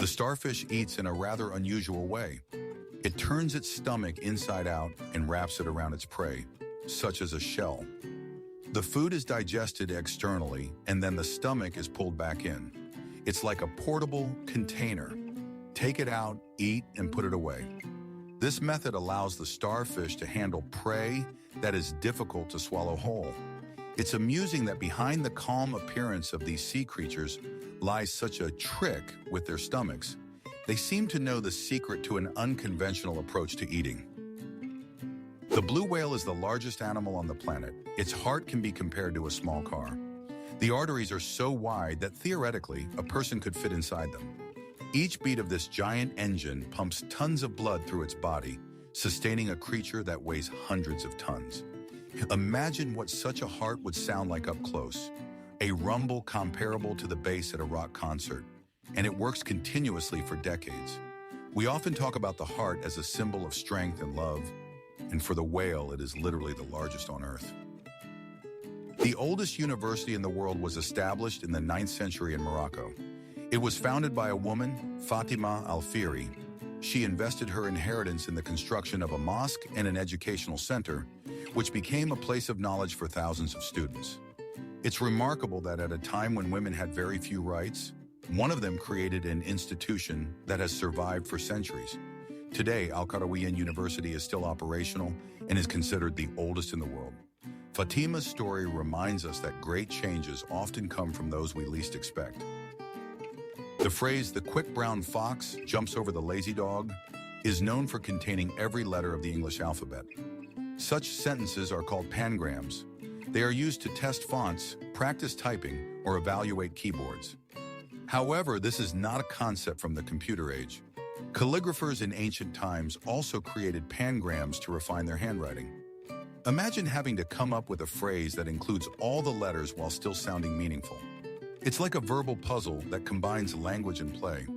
The starfish eats in a rather unusual way. It turns its stomach inside out and wraps it around its prey, such as a shell. The food is digested externally, and then the stomach is pulled back in. It's like a portable container. Take it out, eat, and put it away. This method allows the starfish to handle prey that is difficult to swallow whole. It's amusing that behind the calm appearance of these sea creatures lies such a trick with their stomachs. They seem to know the secret to an unconventional approach to eating. The blue whale is the largest animal on the planet. Its heart can be compared to a small car. The arteries are so wide that theoretically, a person could fit inside them. Each beat of this giant engine pumps tons of blood through its body, sustaining a creature that weighs hundreds of tons. Imagine what such a heart would sound like up close. A rumble comparable to the bass at a rock concert, and it works continuously for decades. We often talk about the heart as a symbol of strength and love, and for the whale, it is literally the largest on Earth. The oldest university in the world was established in the 9th century in Morocco. It was founded by a woman, Fatima Al-Fihri. She invested her inheritance in the construction of a mosque and an educational center, which became a place of knowledge for thousands of students. It's remarkable that at a time when women had very few rights, one of them created an institution that has survived for centuries. Today, Al-Qarawiyyin University is still operational and is considered the oldest in the world. Fatima's story reminds us that great changes often come from those we least expect. The phrase, "the quick brown fox jumps over the lazy dog," is known for containing every letter of the English alphabet. Such sentences are called pangrams. They are used to test fonts, practice typing, or evaluate keyboards. However, this is not a concept from the computer age. Calligraphers in ancient times also created pangrams to refine their handwriting. Imagine having to come up with a phrase that includes all the letters while still sounding meaningful. It's like a verbal puzzle that combines language and play.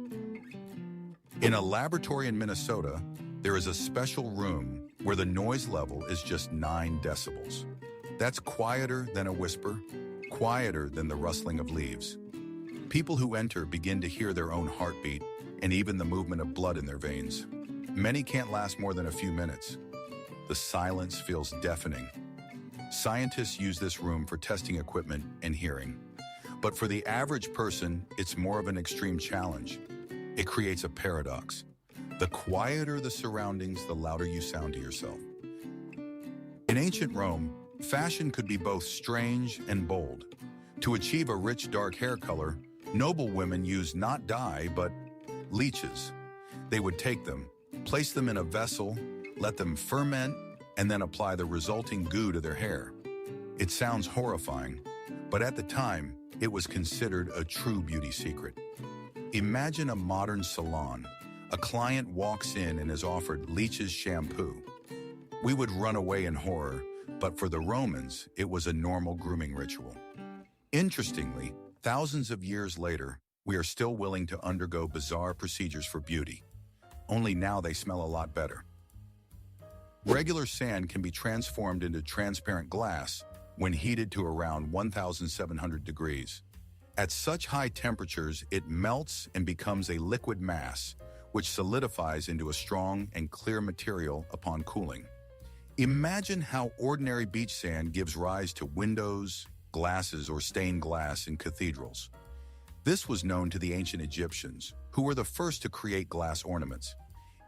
In a laboratory in Minnesota, there is a special room where the noise level is just 9 decibels. That's quieter than a whisper, quieter than the rustling of leaves. People who enter begin to hear their own heartbeat and even the movement of blood in their veins. Many can't last more than a few minutes. The silence feels deafening. Scientists use this room for testing equipment and hearing. But for the average person, it's more of an extreme challenge. It creates a paradox. The quieter the surroundings, the louder you sound to yourself. In ancient Rome, fashion could be both strange and bold. To achieve a rich dark hair color, noble women used not dye, but leeches. They would take them, place them in a vessel, let them ferment, and then apply the resulting goo to their hair. It sounds horrifying, but at the time, it was considered a true beauty secret. Imagine a modern salon. A client walks in and is offered leeches shampoo. We would run away in horror, but for the Romans, it was a normal grooming ritual. Interestingly, thousands of years later, we are still willing to undergo bizarre procedures for beauty. Only now they smell a lot better. Regular sand can be transformed into transparent glass when heated to around 1,700 degrees. At such high temperatures, it melts and becomes a liquid mass, which solidifies into a strong and clear material upon cooling. Imagine how ordinary beach sand gives rise to windows, glasses, or stained glass in cathedrals. This was known to the ancient Egyptians, who were the first to create glass ornaments.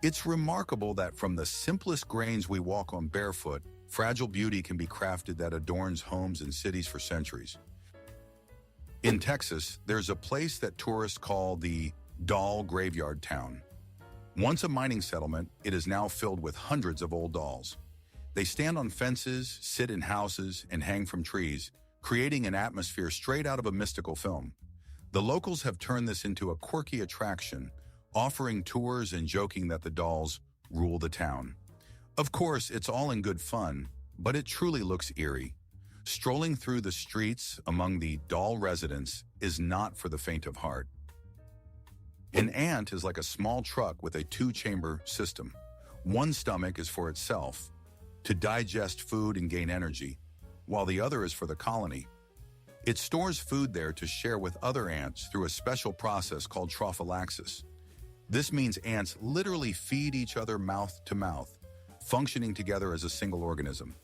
It's remarkable that from the simplest grains we walk on barefoot, fragile beauty can be crafted that adorns homes and cities for centuries. In Texas, there's a place that tourists call the Doll Graveyard Town. Once a mining settlement, it is now filled with hundreds of old dolls. They stand on fences, sit in houses, and hang from trees, creating an atmosphere straight out of a mystical film. The locals have turned this into a quirky attraction, offering tours and joking that the dolls rule the town. Of course, it's all in good fun, but it truly looks eerie. Strolling through the streets among the doll residents is not for the faint of heart. An ant is like a small truck with a 2-chamber system. One stomach is for itself, to digest food and gain energy, while the other is for the colony. It stores food there to share with other ants through a special process called trophallaxis. This means ants literally feed each other mouth to mouth, functioning together as a single organism.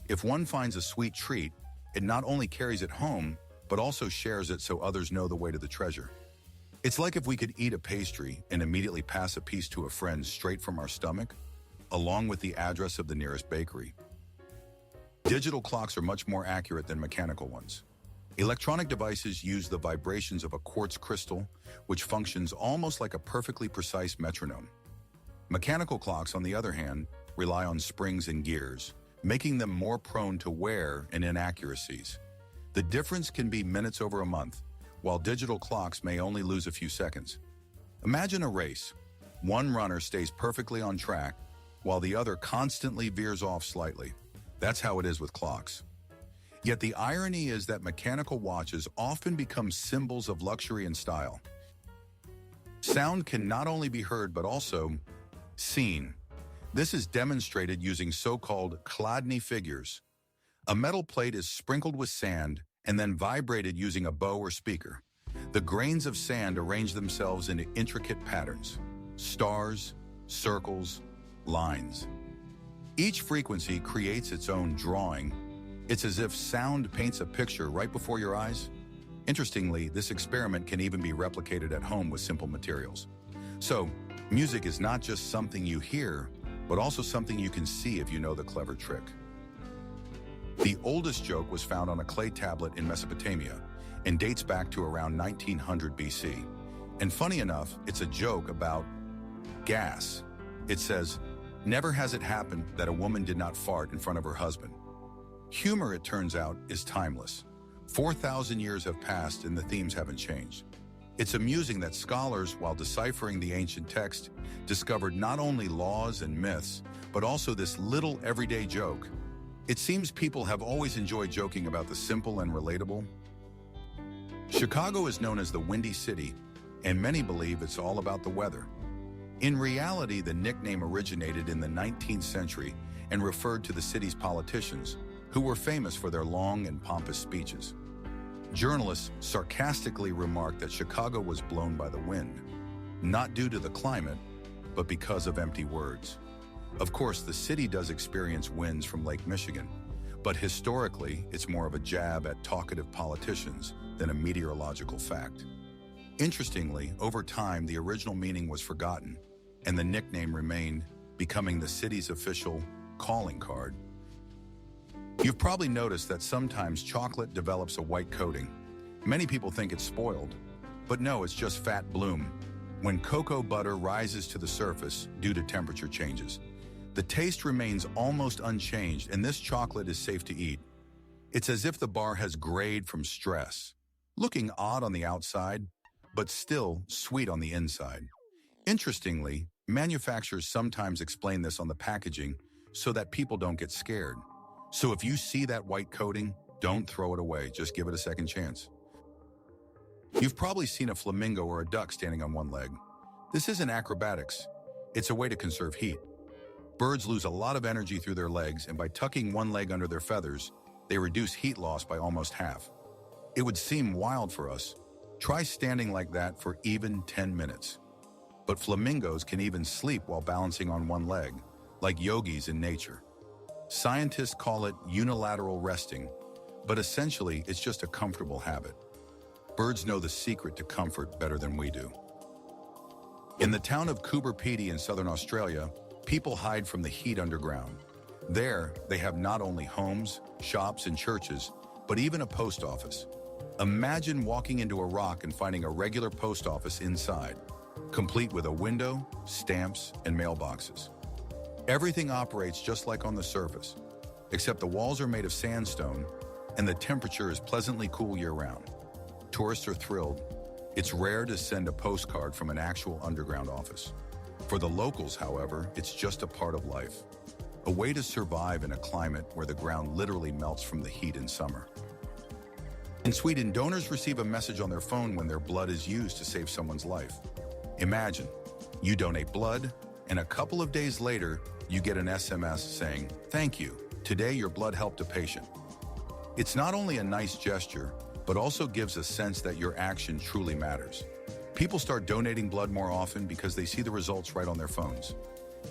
If one finds a sweet treat, it not only carries it home, but also shares it so others know the way to the treasure. It's like if we could eat a pastry and immediately pass a piece to a friend straight from our stomach, along with the address of the nearest bakery. Digital clocks are much more accurate than mechanical ones. Electronic devices use the vibrations of a quartz crystal, which functions almost like a perfectly precise metronome. Mechanical clocks, on the other hand, rely on springs and gears, making them more prone to wear and inaccuracies. The difference can be minutes over a month, while digital clocks may only lose a few seconds. Imagine a race. One runner stays perfectly on track, while the other constantly veers off slightly. That's how it is with clocks. Yet the irony is that mechanical watches often become symbols of luxury and style. Sound can not only be heard but also seen. This is demonstrated using so-called chladni figures. A metal plate is sprinkled with sand and then vibrated using a bow or speaker. The grains of sand arrange themselves into intricate patterns: stars, circles, lines. Each frequency creates its own drawing. It's as if sound paints a picture right before your eyes. Interestingly, this experiment can even be replicated at home with simple materials. So, music is not just something you hear, but also something you can see if you know the clever trick. The oldest joke was found on a clay tablet in Mesopotamia and dates back to around 1900 BC. And funny enough, it's a joke about gas. It says, "Never has it happened that a woman did not fart in front of her husband." Humor, it turns out, is timeless. 4,000 years have passed and the themes haven't changed. It's amusing that scholars, while deciphering the ancient text, discovered not only laws and myths, but also this little everyday joke. It seems people have always enjoyed joking about the simple and relatable. Chicago is known as the Windy City, and many believe it's all about the weather. In reality, the nickname originated in the 19th century and referred to the city's politicians, who were famous for their long and pompous speeches. Journalists sarcastically remarked that Chicago was blown by the wind, not due to the climate, but because of empty words. Of course, the city does experience winds from Lake Michigan, but historically, it's more of a jab at talkative politicians than a meteorological fact. Interestingly, over time, the original meaning was forgotten, and the nickname remained, becoming the city's official calling card. You've probably noticed that sometimes chocolate develops a white coating. Many people think it's spoiled, but no, it's just fat bloom. When cocoa butter rises to the surface due to temperature changes, the taste remains almost unchanged, and this chocolate is safe to eat. It's as if the bar has grayed from stress, looking odd on the outside, but still sweet on the inside. Interestingly, manufacturers sometimes explain this on the packaging so that people don't get scared. So if you see that white coating, don't throw it away, just give it a second chance. You've probably seen a flamingo or a duck standing on one leg. This isn't acrobatics, it's a way to conserve heat. Birds lose a lot of energy through their legs, and by tucking one leg under their feathers, they reduce heat loss by almost half. It would seem wild for us. Try standing like that for even 10 minutes. But flamingos can even sleep while balancing on one leg, like yogis in nature. Scientists call it unilateral resting, but essentially it's just a comfortable habit. Birds know the secret to comfort better than we do. In the town of Coober Pedy in southern Australia, people hide from the heat underground. There, they have not only homes, shops, and churches, but even a post office. Imagine walking into a rock and finding a regular post office inside, complete with a window, stamps, and mailboxes. Everything operates just like on the surface, except the walls are made of sandstone and the temperature is pleasantly cool year-round. Tourists are thrilled. It's rare to send a postcard from an actual underground office. For the locals, however, it's just a part of life, a way to survive in a climate where the ground literally melts from the heat in summer. In Sweden, donors receive a message on their phone when their blood is used to save someone's life. Imagine, you donate blood, and a couple of days later, you get an SMS saying, "Thank you. Today your blood helped a patient." It's not only a nice gesture, but also gives a sense that your action truly matters. People start donating blood more often because they see the results right on their phones.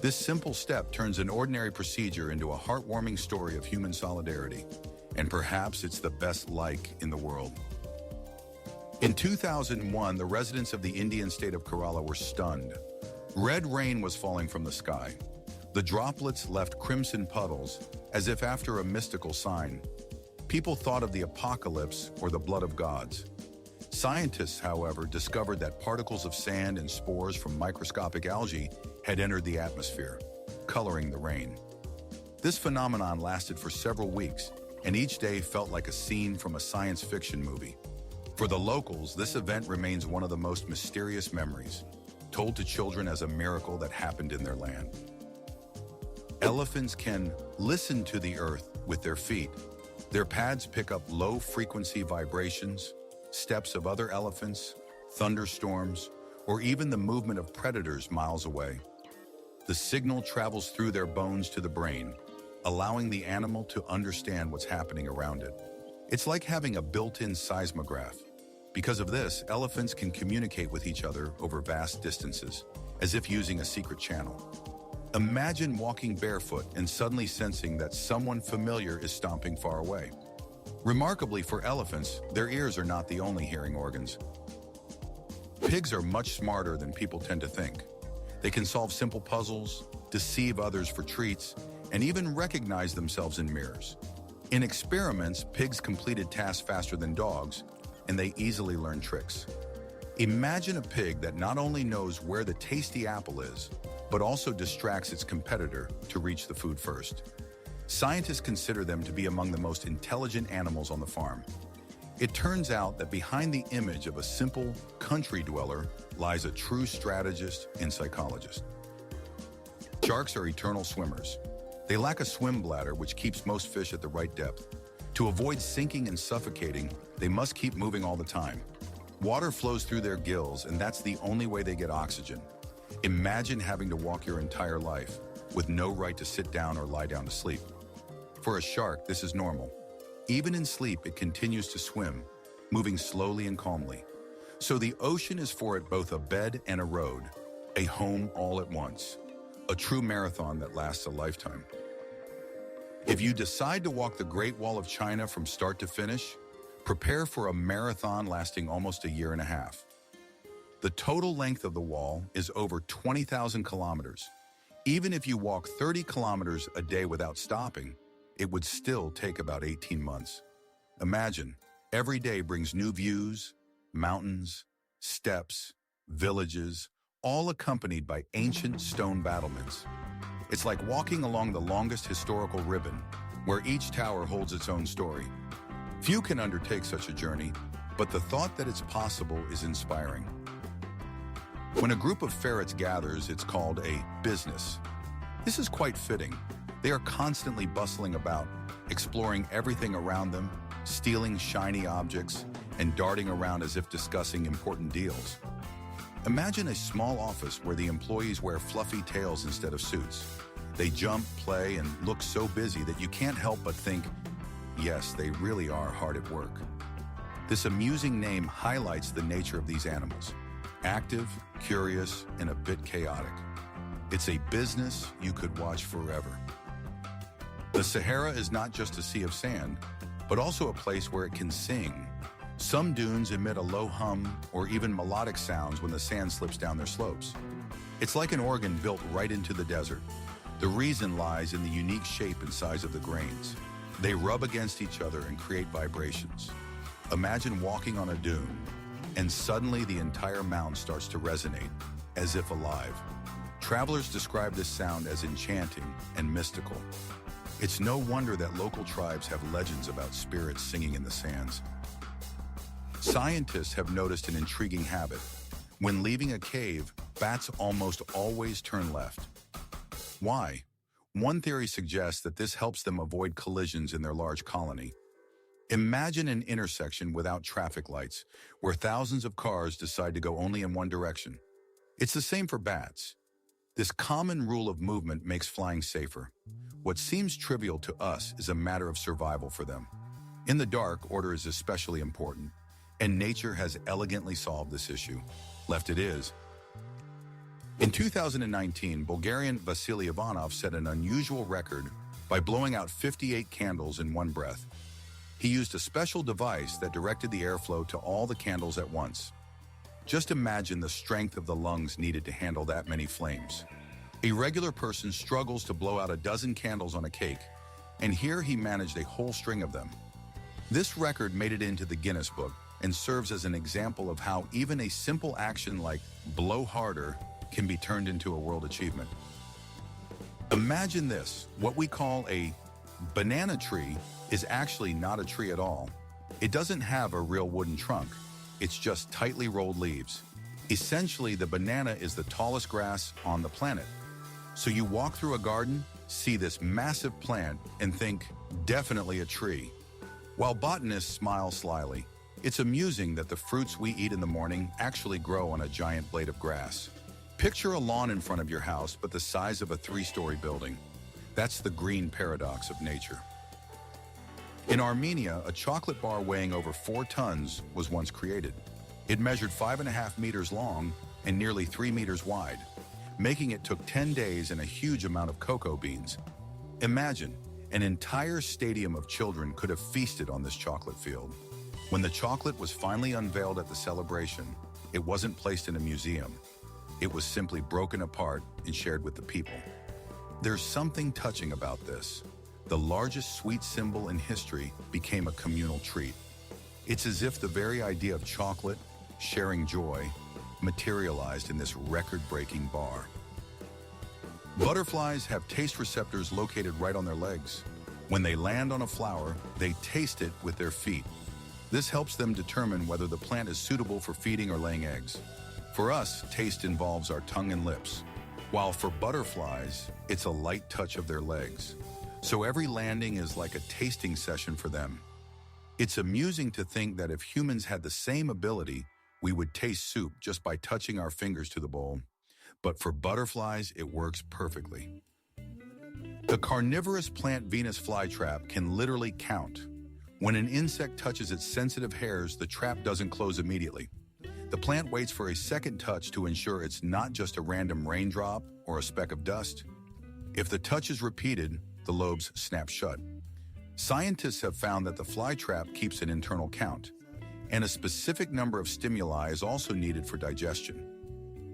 This simple step turns an ordinary procedure into a heartwarming story of human solidarity, and perhaps it's the best like in the world. In 2001, the residents of the Indian state of Kerala were stunned. Red rain was falling from the sky. The droplets left crimson puddles, as if after a mystical sign. People thought of the apocalypse or the blood of gods. Scientists, however, discovered that particles of sand and spores from microscopic algae had entered the atmosphere, coloring the rain. This phenomenon lasted for several weeks, and each day felt like a scene from a science fiction movie. For the locals, this event remains one of the most mysterious memories, told to children as a miracle that happened in their land. Elephants can listen to the earth with their feet. Their pads pick up low-frequency vibrations, steps of other elephants, thunderstorms, or even the movement of predators miles away. The signal travels through their bones to the brain, allowing the animal to understand what's happening around it. It's like having a built-in seismograph. Because of this, elephants can communicate with each other over vast distances, as if using a secret channel. Imagine walking barefoot and suddenly sensing that someone familiar is stomping far away. Remarkably for elephants, their ears are not the only hearing organs. Pigs are much smarter than people tend to think. They can solve simple puzzles, deceive others for treats, and even recognize themselves in mirrors. In experiments, pigs completed tasks faster than dogs, and they easily learn tricks. Imagine a pig that not only knows where the tasty apple is, but also distracts its competitor to reach the food first. Scientists consider them to be among the most intelligent animals on the farm. It turns out that behind the image of a simple country dweller lies a true strategist and psychologist. Sharks are eternal swimmers. They lack a swim bladder, which keeps most fish at the right depth. To avoid sinking and suffocating, they must keep moving all the time. Water flows through their gills, and that's the only way they get oxygen. Imagine having to walk your entire life with no right to sit down or lie down to sleep. For a shark, this is normal. Even in sleep, it continues to swim, moving slowly and calmly. So the ocean is for it both a bed and a road, a home all at once, a true marathon that lasts a lifetime. If you decide to walk the Great Wall of China from start to finish, prepare for a marathon lasting almost a year and a half. The total length of the wall is over 20,000 kilometers. Even if you walk 30 kilometers a day without stopping, it would still take about 18 months. Imagine, every day brings new views, mountains, steps, villages, all accompanied by ancient stone battlements. It's like walking along the longest historical ribbon, where each tower holds its own story. Few can undertake such a journey, but the thought that it's possible is inspiring. When a group of ferrets gathers, it's called a business. This is quite fitting. They are constantly bustling about, exploring everything around them, stealing shiny objects, and darting around as if discussing important deals. Imagine a small office where the employees wear fluffy tails instead of suits. They jump, play, and look so busy that you can't help but think, yes, they really are hard at work. This amusing name highlights the nature of these animals. Active, curious, and a bit chaotic. It's a business you could watch forever. The Sahara is not just a sea of sand, but also a place where it can sing. Some dunes emit a low hum or even melodic sounds when the sand slips down their slopes. It's like an organ built right into the desert. The reason lies in the unique shape and size of the grains. They rub against each other and create vibrations. Imagine walking on a dune, and suddenly the entire mound starts to resonate, as if alive. Travelers describe this sound as enchanting and mystical. It's no wonder that local tribes have legends about spirits singing in the sands. Scientists have noticed an intriguing habit. When leaving a cave, bats almost always turn left. Why? One theory suggests that this helps them avoid collisions in their large colony. Imagine an intersection without traffic lights, where thousands of cars decide to go only in one direction. It's the same for bats. This common rule of movement makes flying safer. What seems trivial to us is a matter of survival for them. In the dark, order is especially important, and nature has elegantly solved this issue. left it is. In 2019, Bulgarian Vasily Ivanov set an unusual record by blowing out 58 candles in one breath. He used a special device that directed the airflow to all the candles at once. Just imagine the strength of the lungs needed to handle that many flames. A regular person struggles to blow out a dozen candles on a cake, and here he managed a whole string of them. This record made it into the Guinness Book and serves as an example of how even a simple action like blow harder can be turned into a world achievement. Imagine this, what we call a banana tree is actually not a tree at all. It doesn't have a real wooden trunk, it's just tightly rolled leaves. Essentially, the banana is the tallest grass on the planet. So you walk through a garden, see this massive plant, and think, definitely a tree. While botanists smile slyly, it's amusing that the fruits we eat in the morning actually grow on a giant blade of grass. Picture a lawn in front of your house, but the size of a 3-story building. That's the green paradox of nature. In Armenia, a chocolate bar weighing over 4 tons was once created. It measured 5.5 meters long and nearly 3 meters wide, making it took 10 days and a huge amount of cocoa beans. Imagine, an entire stadium of children could have feasted on this chocolate field. When the chocolate was finally unveiled at the celebration, it wasn't placed in a museum. It was simply broken apart and shared with the people. There's something touching about this. The largest sweet symbol in history became a communal treat. It's as if the very idea of chocolate, sharing joy, materialized in this record-breaking bar. Butterflies have taste receptors located right on their legs. When they land on a flower, they taste it with their feet. This helps them determine whether the plant is suitable for feeding or laying eggs. For us, taste involves our tongue and lips, while for butterflies, it's a light touch of their legs. So every landing is like a tasting session for them. It's amusing to think that if humans had the same ability, we would taste soup just by touching our fingers to the bowl. But for butterflies, it works perfectly. The carnivorous plant Venus flytrap can literally count. When an insect touches its sensitive hairs, the trap doesn't close immediately. The plant waits for a second touch to ensure it's not just a random raindrop or a speck of dust. If the touch is repeated, the lobes snap shut. Scientists have found that the flytrap keeps an internal count, and a specific number of stimuli is also needed for digestion.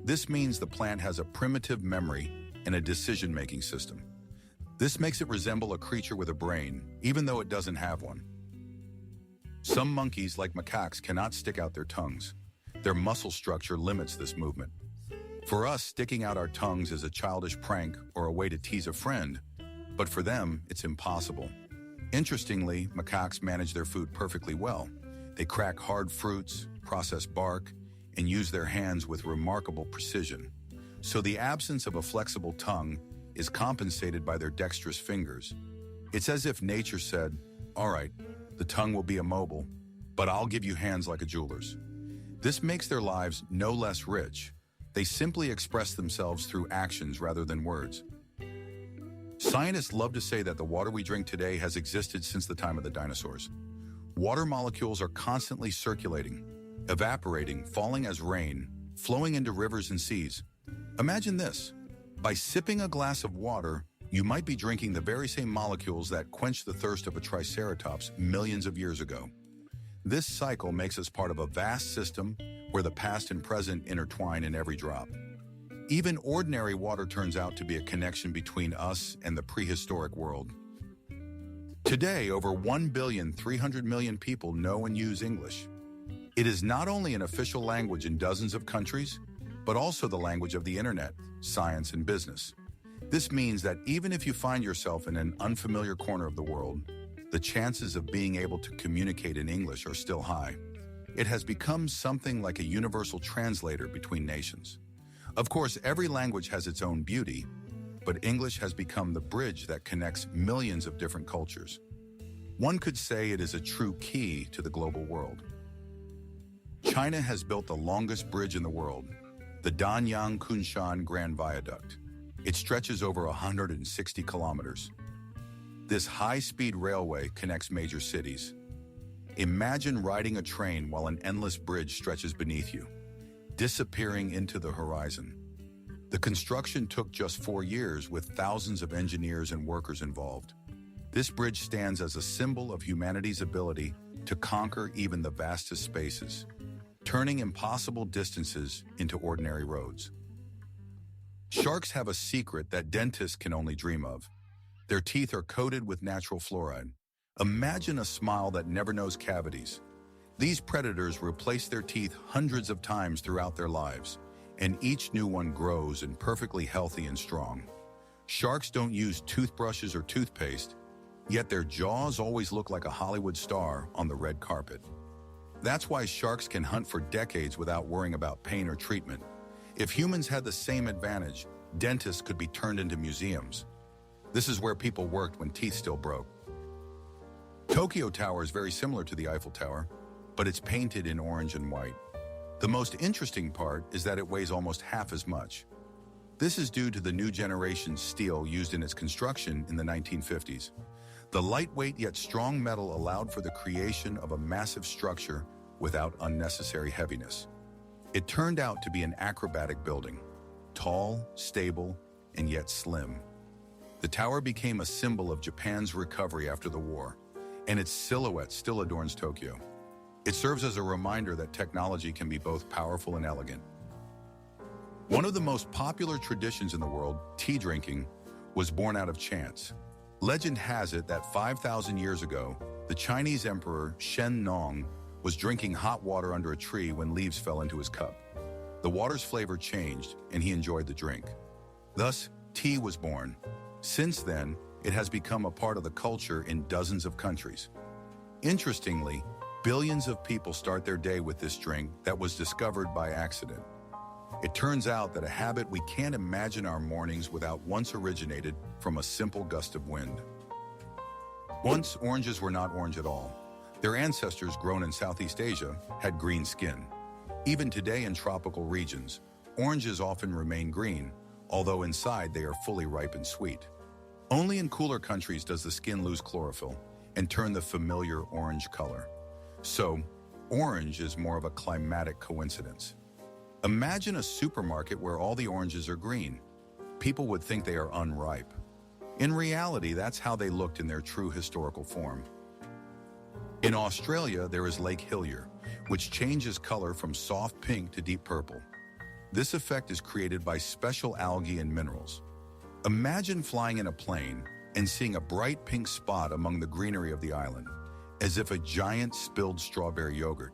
This means the plant has a primitive memory and a decision-making system. This makes it resemble a creature with a brain, even though it doesn't have one. Some monkeys, like macaques, cannot stick out their tongues. Their muscle structure limits this movement. For us, sticking out our tongues is a childish prank or a way to tease a friend, but for them, it's impossible. Interestingly, macaques manage their food perfectly well. They crack hard fruits, process bark, and use their hands with remarkable precision. So the absence of a flexible tongue is compensated by their dexterous fingers. It's as if nature said, all right, the tongue will be immobile, but I'll give you hands like a jeweler's. This makes their lives no less rich. They simply express themselves through actions rather than words. Scientists love to say that the water we drink today has existed since the time of the dinosaurs. Water molecules are constantly circulating, evaporating, falling as rain, flowing into rivers and seas. Imagine this. By sipping a glass of water, you might be drinking the very same molecules that quenched the thirst of a triceratops millions of years ago. This cycle makes us part of a vast system where the past and present intertwine in every drop. Even ordinary water turns out to be a connection between us and the prehistoric world. Today, over 1,300,000,000 people know and use English. It is not only an official language in dozens of countries, but also the language of the internet, science, and business. This means that even if you find yourself in an unfamiliar corner of the world, the chances of being able to communicate in English are still high. It has become something like a universal translator between nations. Of course, every language has its own beauty, but English has become the bridge that connects millions of different cultures. One could say it is a true key to the global world. China has built the longest bridge in the world, the Danyang-Kunshan Grand Viaduct. It stretches over 160 kilometers. This high-speed railway connects major cities. Imagine riding a train while an endless bridge stretches beneath you. disappearing into the horizon. The construction took just 4 years with thousands of engineers and workers involved. This bridge stands as a symbol of humanity's ability to conquer even the vastest spaces, turning impossible distances into ordinary roads. Sharks have a secret that dentists can only dream of. Their teeth are coated with natural fluoride. Imagine a smile that never knows cavities. These predators replace their teeth hundreds of times throughout their lives, and each new one grows and perfectly healthy and strong. Sharks don't use toothbrushes or toothpaste, yet their jaws always look like a Hollywood star on the red carpet. That's why sharks can hunt for decades without worrying about pain or treatment. If humans had the same advantage, dentists could be turned into museums. This is where people worked when teeth still broke. Tokyo Tower is very similar to the Eiffel Tower, but it's painted in orange and white. The most interesting part is that it weighs almost half as much. This is due to the new generation steel used in its construction in the 1950s. The lightweight yet strong metal allowed for the creation of a massive structure without unnecessary heaviness. It turned out to be an acrobatic building, tall, stable, and yet slim. The tower became a symbol of Japan's recovery after the war, and its silhouette still adorns Tokyo. It serves as a reminder that technology can be both powerful and elegant. One of the most popular traditions in the world, tea drinking, was born out of chance. Legend has it that 5,000 years ago, the Chinese emperor Shen Nong was drinking hot water under a tree when leaves fell into his cup. The water's flavor changed, and he enjoyed the drink. Thus, tea was born. Since then, it has become a part of the culture in dozens of countries. Interestingly, billions of people start their day with this drink that was discovered by accident. It turns out that a habit we can't imagine our mornings without once originated from a simple gust of wind. Once, oranges were not orange at all. Their ancestors, grown in Southeast Asia, had green skin. Even today in tropical regions, oranges often remain green, although inside they are fully ripe and sweet. Only in cooler countries does the skin lose chlorophyll and turn the familiar orange color. So, orange is more of a climatic coincidence. Imagine a supermarket where all the oranges are green. People would think they are unripe. In reality, that's how they looked in their true historical form. In Australia, there is Lake Hillier, which changes color from soft pink to deep purple. This effect is created by special algae and minerals. Imagine flying in a plane and seeing a bright pink spot among the greenery of the island, as if a giant spilled strawberry yogurt.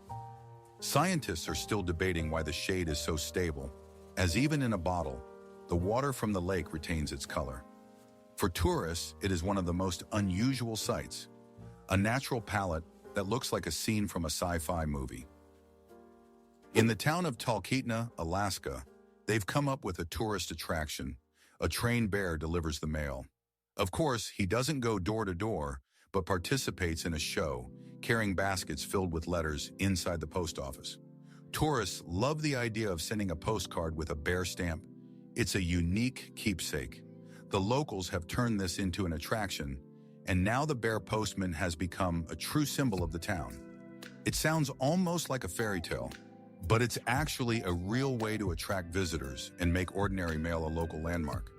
Scientists are still debating why the shade is so stable, as even in a bottle, the water from the lake retains its color. For tourists, it is one of the most unusual sights, a natural palette that looks like a scene from a sci-fi movie. In the town of Talkeetna, Alaska, they've come up with a tourist attraction. A trained bear delivers the mail. Of course, he doesn't go door to door, but participates in a show, carrying baskets filled with letters inside the post office. Tourists love the idea of sending a postcard with a bear stamp. It's a unique keepsake. The locals have turned this into an attraction, and now the bear postman has become a true symbol of the town. It sounds almost like a fairy tale, but it's actually a real way to attract visitors and make ordinary mail a local landmark.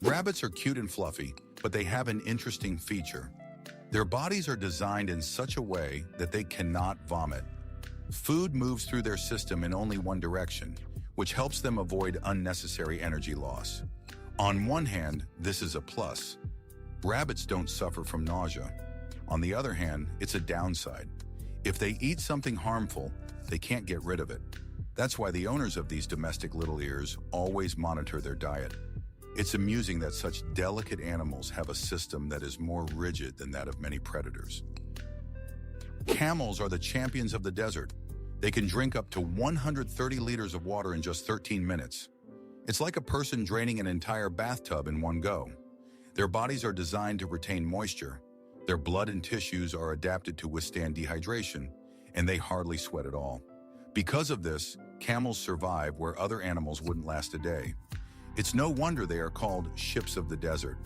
Rabbits are cute and fluffy, but they have an interesting feature. Their bodies are designed in such a way that they cannot vomit. Food moves through their system in only one direction, which helps them avoid unnecessary energy loss. On one hand, this is a plus. Rabbits don't suffer from nausea. On the other hand, it's a downside. If they eat something harmful, they can't get rid of it. That's why the owners of these domestic little ears always monitor their diet. It's amusing that such delicate animals have a system that is more rigid than that of many predators. Camels are the champions of the desert. They can drink up to 130 liters of water in just 13 minutes. It's like a person draining an entire bathtub in one go. Their bodies are designed to retain moisture. Their blood and tissues are adapted to withstand dehydration, and they hardly sweat at all. Because of this, camels survive where other animals wouldn't last a day. It's no wonder they are called ships of the desert.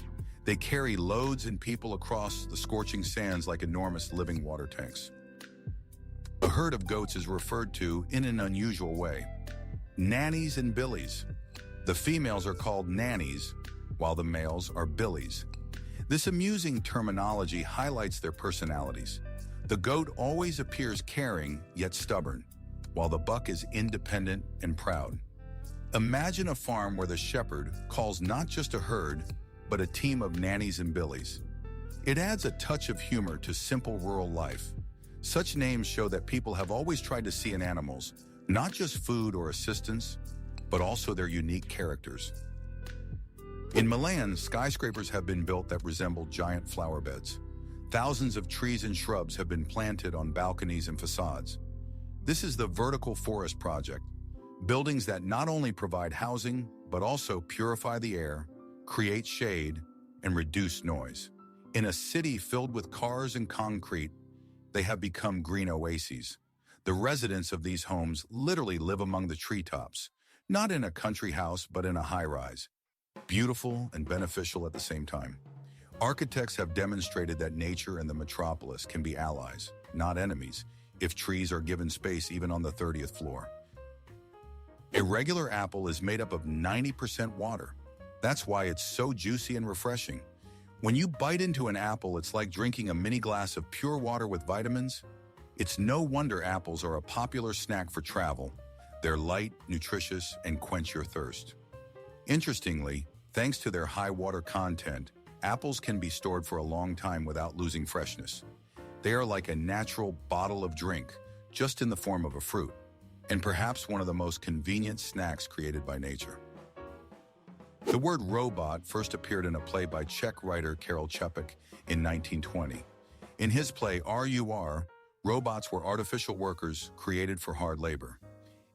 They carry loads and people across the scorching sands like enormous living water tanks. A herd of goats is referred to in an unusual way. Nannies and billies. The females are called nannies, while the males are billies. This amusing terminology highlights their personalities. The goat always appears caring, yet stubborn, while the buck is independent and proud. Imagine a farm where the shepherd calls not just a herd, but a team of nannies and billies. It adds a touch of humor to simple rural life. Such names show that people have always tried to see in animals not just food or assistance, but also their unique characters. In Milan, skyscrapers have been built that resemble giant flower beds. Thousands of trees and shrubs have been planted on balconies and facades. This is the Vertical Forest Project, buildings that not only provide housing, but also purify the air, create shade, and reduce noise. In a city filled with cars and concrete, they have become green oases. The residents of these homes literally live among the treetops, not in a country house, but in a high-rise. Beautiful and beneficial at the same time. Architects have demonstrated that nature and the metropolis can be allies, not enemies, if trees are given space even on the 30th floor. A regular apple is made up of 90% water. That's why it's so juicy and refreshing. When you bite into an apple, it's like drinking a mini glass of pure water with vitamins. It's no wonder apples are a popular snack for travel. They're light, nutritious, and quench your thirst. Interestingly, thanks to their high water content, apples can be stored for a long time without losing freshness. They are like a natural bottle of drink, just in the form of a fruit, and perhaps one of the most convenient snacks created by nature. The word robot first appeared in a play by Czech writer Karel Čapek in 1920. In his play RUR, robots were artificial workers created for hard labor.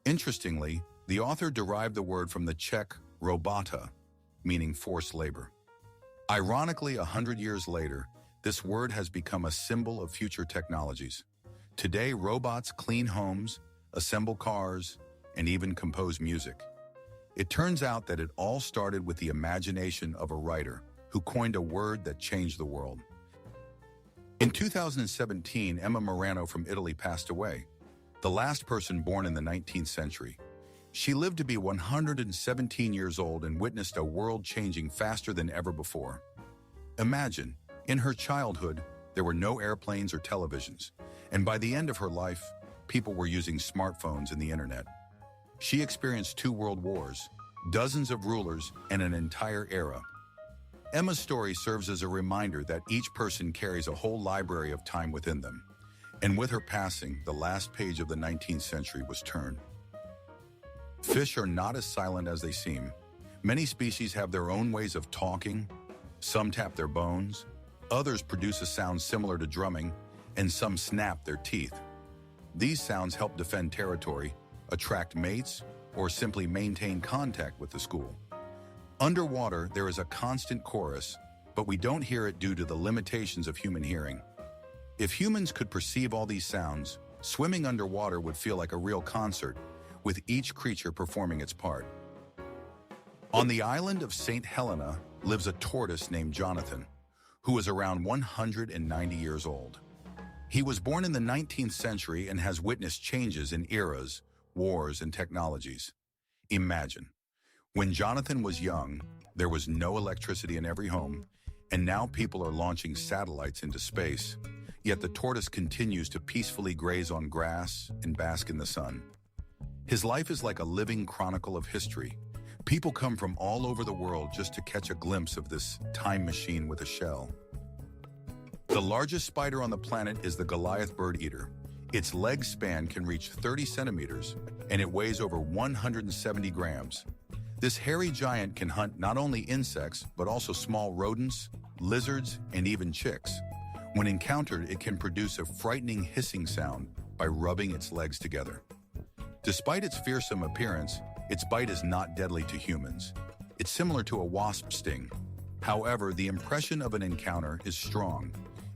Interestingly, the author derived the word from the Czech robota, meaning forced labor. Ironically, 100 years later, this word has become a symbol of future technologies. Today, robots clean homes, assemble cars, and even compose music. It turns out that it all started with the imagination of a writer who coined a word that changed the world. In 2017, Emma Morano from Italy passed away, the last person born in the 19th century. She lived to be 117 years old and witnessed a world changing faster than ever before. Imagine, in her childhood, there were no airplanes or televisions, and by the end of her life, people were using smartphones and the internet. She experienced 2 world wars, dozens of rulers, and an entire era. Emma's story serves as a reminder that each person carries a whole library of time within them. And with her passing, the last page of the 19th century was turned. Fish are not as silent as they seem. Many species have their own ways of talking. Some tap their bones, others produce a sound similar to drumming, and some snap their teeth. These sounds help defend territory, attract mates, or simply maintain contact with the school. Underwater, there is a constant chorus, but we don't hear it due to the limitations of human hearing. If humans could perceive all these sounds, swimming underwater would feel like a real concert, with each creature performing its part. On the island of St. Helena lives a tortoise named Jonathan, who is around 190 years old. He was born in the 19th century and has witnessed changes in eras, wars, and technologies. Imagine, when Jonathan was young, there was no electricity in every home, and now people are launching satellites into space. Yet the tortoise continues to peacefully graze on grass and bask in the sun. His life is like a living chronicle of history. People come from all over the world just to catch a glimpse of this time machine with a shell. The largest spider on the planet is the Goliath bird eater. Its leg span can reach 30 centimeters, and it weighs over 170 grams. This hairy giant can hunt not only insects, but also small rodents, lizards, and even chicks. When encountered, it can produce a frightening hissing sound by rubbing its legs together. Despite its fearsome appearance, its bite is not deadly to humans. It's similar to a wasp sting. However, the impression of an encounter is strong.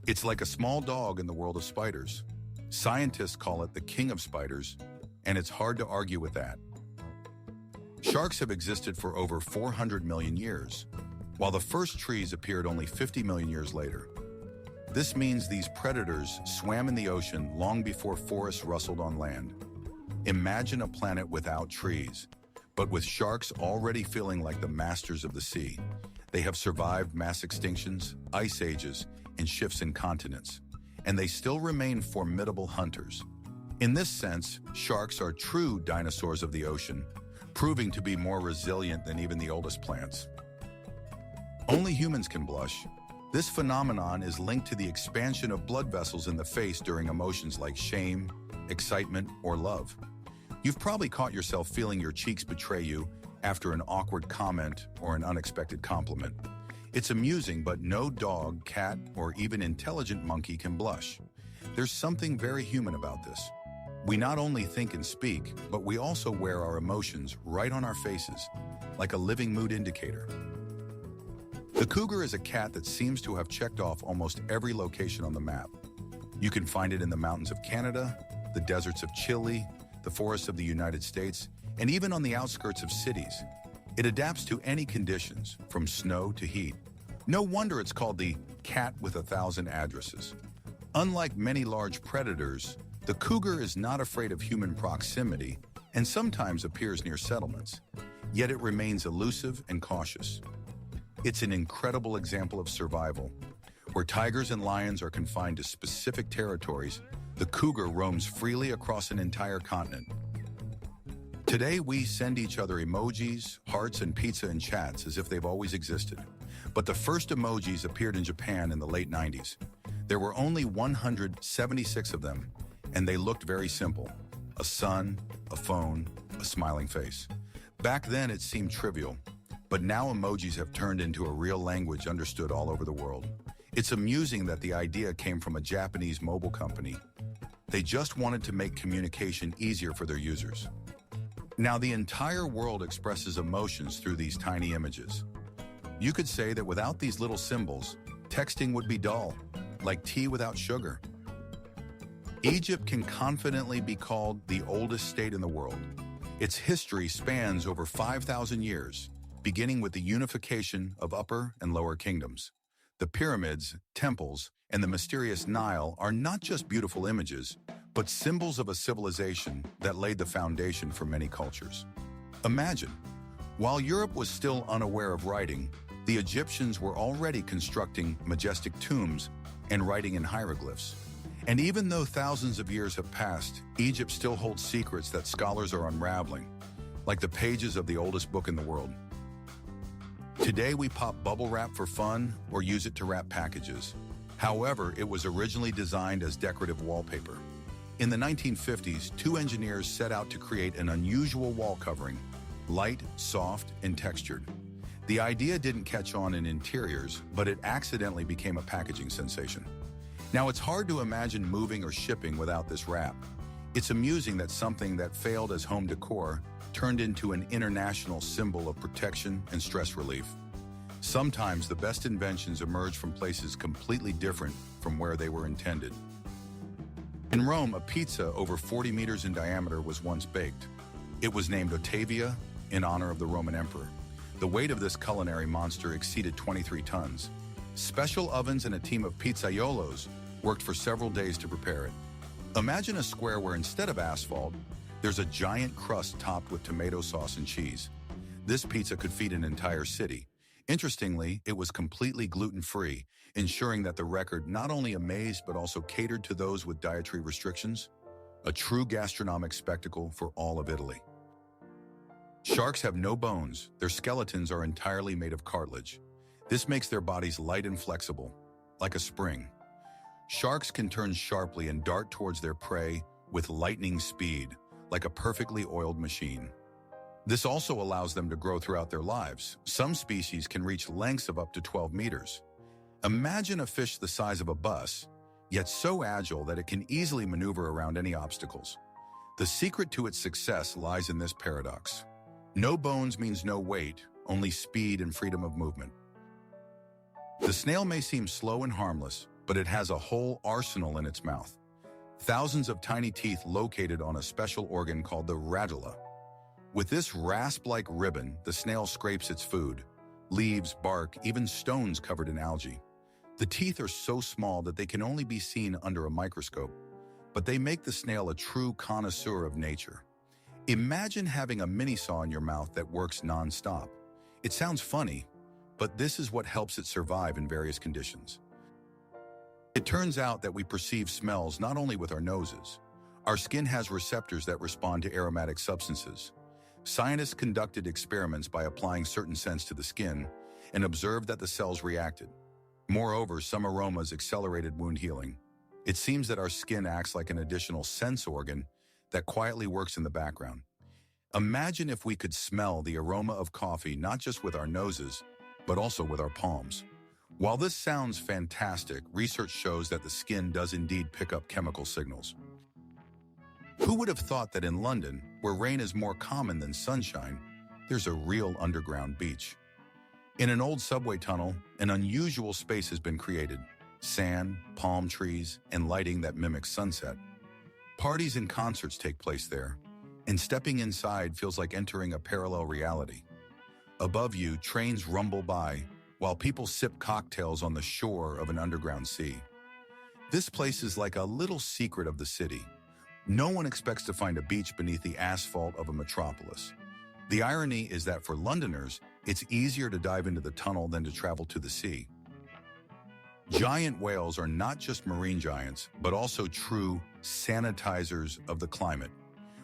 It's like a small dog in the world of spiders. Scientists call it the king of spiders, and it's hard to argue with that. Sharks have existed for over 400 million years, while the first trees appeared only 50 million years later. This means these predators swam in the ocean long before forests rustled on land. Imagine a planet without trees, but with sharks already feeling like the masters of the sea. They have survived mass extinctions, ice ages, and shifts in continents, and they still remain formidable hunters. In this sense, sharks are true dinosaurs of the ocean, proving to be more resilient than even the oldest plants. Only humans can blush. This phenomenon is linked to the expansion of blood vessels in the face during emotions like shame, excitement, or love. You've probably caught yourself feeling your cheeks betray you after an awkward comment or an unexpected compliment. It's amusing, but no dog, cat, or even intelligent monkey can blush. There's something very human about this. We not only think and speak, but we also wear our emotions right on our faces, like a living mood indicator. The cougar is a cat that seems to have checked off almost every location on the map. You can find it in the mountains of Canada, the deserts of Chile, the forests of the United States, and even on the outskirts of cities. It adapts to any conditions, from snow to heat. No wonder it's called the cat with 1,000 addresses. Unlike many large predators, the cougar is not afraid of human proximity and sometimes appears near settlements. Yet it remains elusive and cautious. It's an incredible example of survival. Where tigers and lions are confined to specific territories, the cougar roams freely across an entire continent. Today, we send each other emojis, hearts, and pizza in chats as if they've always existed. But the first emojis appeared in Japan in the late 90s. There were only 176 of them, and they looked very simple. A sun, a phone, a smiling face. Back then, it seemed trivial. But now emojis have turned into a real language understood all over the world. It's amusing that the idea came from a Japanese mobile company. They just wanted to make communication easier for their users. Now the entire world expresses emotions through these tiny images. You could say that without these little symbols, texting would be dull, like tea without sugar. Egypt can confidently be called the oldest state in the world. Its history spans over 5,000 years. Beginning with the unification of Upper and Lower Kingdoms. The pyramids, temples, and the mysterious Nile are not just beautiful images, but symbols of a civilization that laid the foundation for many cultures. Imagine, while Europe was still unaware of writing, the Egyptians were already constructing majestic tombs and writing in hieroglyphs. And even though thousands of years have passed, Egypt still holds secrets that scholars are unraveling, like the pages of the oldest book in the world. Today, we pop bubble wrap for fun or use it to wrap packages. However, it was originally designed as decorative wallpaper. In the 1950s, two engineers set out to create an unusual wall covering, light, soft, and textured. The idea didn't catch on in interiors, but it accidentally became a packaging sensation. Now, it's hard to imagine moving or shipping without this wrap. It's amusing that something that failed as home decor turned into an international symbol of protection and stress relief. Sometimes the best inventions emerge from places completely different from where they were intended. In Rome, a pizza over 40 meters in diameter was once baked. It was named Ottavia in honor of the Roman emperor. The weight of this culinary monster exceeded 23 tons. Special ovens and a team of pizzaiolos worked for several days to prepare it. Imagine a square where instead of asphalt, there's a giant crust topped with tomato sauce and cheese. This pizza could feed an entire city. Interestingly, it was completely gluten-free, ensuring that the record not only amazed but also catered to those with dietary restrictions. A true gastronomic spectacle for all of Italy. Sharks have no bones. Their skeletons are entirely made of cartilage. This makes their bodies light and flexible, like a spring. Sharks can turn sharply and dart towards their prey with lightning speed, like a perfectly oiled machine. This also allows them to grow throughout their lives. Some species can reach lengths of up to 12 meters. Imagine a fish the size of a bus, yet so agile that it can easily maneuver around any obstacles. The secret to its success lies in this paradox. No bones means no weight, only speed and freedom of movement. The snail may seem slow and harmless, but it has a whole arsenal in its mouth. Thousands of tiny teeth located on a special organ called the radula. With this rasp-like ribbon, the snail scrapes its food, leaves, bark, even stones covered in algae. The teeth are so small that they can only be seen under a microscope, but they make the snail a true connoisseur of nature. Imagine having a mini saw in your mouth that works non-stop. It sounds funny, but this is what helps it survive in various conditions. It turns out that we perceive smells not only with our noses. Our skin has receptors that respond to aromatic substances. Scientists conducted experiments by applying certain scents to the skin and observed that the cells reacted. Moreover, some aromas accelerated wound healing. It seems that our skin acts like an additional sense organ that quietly works in the background. Imagine if we could smell the aroma of coffee not just with our noses, but also with our palms. While this sounds fantastic, research shows that the skin does indeed pick up chemical signals. Who would have thought that in London, where rain is more common than sunshine, there's a real underground beach? In an old subway tunnel, an unusual space has been created. Sand, palm trees, and lighting that mimics sunset. Parties and concerts take place there, and stepping inside feels like entering a parallel reality. Above you, trains rumble by, while people sip cocktails on the shore of an underground sea. This place is like a little secret of the city. No one expects to find a beach beneath the asphalt of a metropolis. The irony is that for Londoners, it's easier to dive into the tunnel than to travel to the sea. Giant whales are not just marine giants, but also true sanitizers of the climate.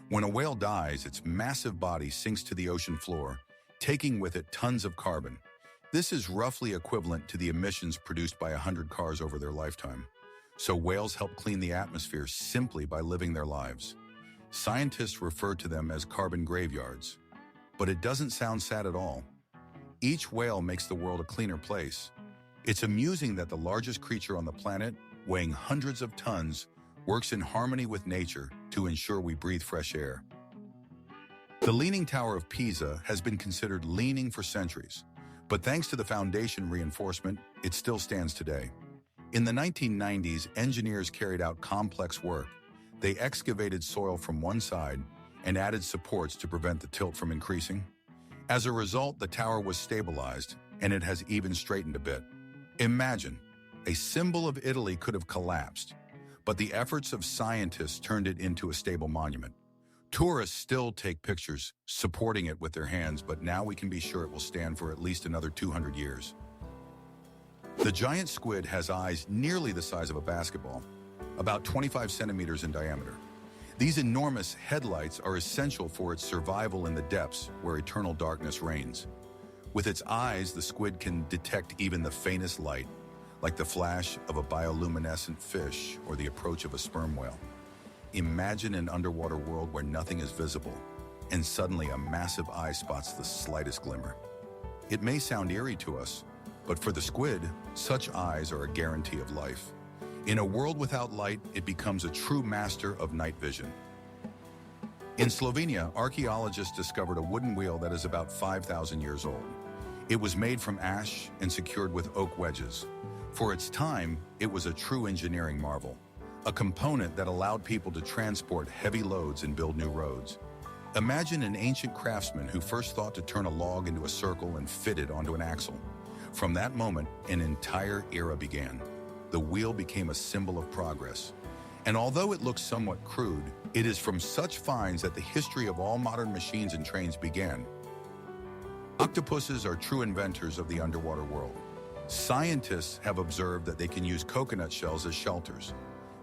When a whale dies, its massive body sinks to the ocean floor, taking with it tons of carbon. This is roughly equivalent to the emissions produced by 100 cars over their lifetime. So whales help clean the atmosphere simply by living their lives. Scientists refer to them as carbon graveyards. But it doesn't sound sad at all. Each whale makes the world a cleaner place. It's amusing that the largest creature on the planet, weighing hundreds of tons, works in harmony with nature to ensure we breathe fresh air. The Leaning Tower of Pisa has been considered leaning for centuries, but thanks to the foundation reinforcement, it still stands today. In the 1990s, engineers carried out complex work. They excavated soil from one side and added supports to prevent the tilt from increasing. As a result, the tower was stabilized, and it has even straightened a bit. Imagine, a symbol of Italy could have collapsed, but the efforts of scientists turned it into a stable monument. Tourists still take pictures, supporting it with their hands, but now we can be sure it will stand for at least another 200 years. The giant squid has eyes nearly the size of a basketball, about 25 centimeters in diameter. These enormous headlights are essential for its survival in the depths where eternal darkness reigns. With its eyes, the squid can detect even the faintest light, like the flash of a bioluminescent fish or the approach of a sperm whale. Imagine an underwater world where nothing is visible, and suddenly a massive eye spots the slightest glimmer. It may sound eerie to us, but for the squid, such eyes are a guarantee of life. In a world without light, it becomes a true master of night vision. In Slovenia, archaeologists discovered a wooden wheel that is about 5,000 years old. It was made from ash and secured with oak wedges. For its time, it was a true engineering marvel, a component that allowed people to transport heavy loads and build new roads. Imagine an ancient craftsman who first thought to turn a log into a circle and fit it onto an axle. From that moment, an entire era began. The wheel became a symbol of progress. And although it looks somewhat crude, it is from such finds that the history of all modern machines and trains began. Octopuses are true inventors of the underwater world. Scientists have observed that they can use coconut shells as shelters.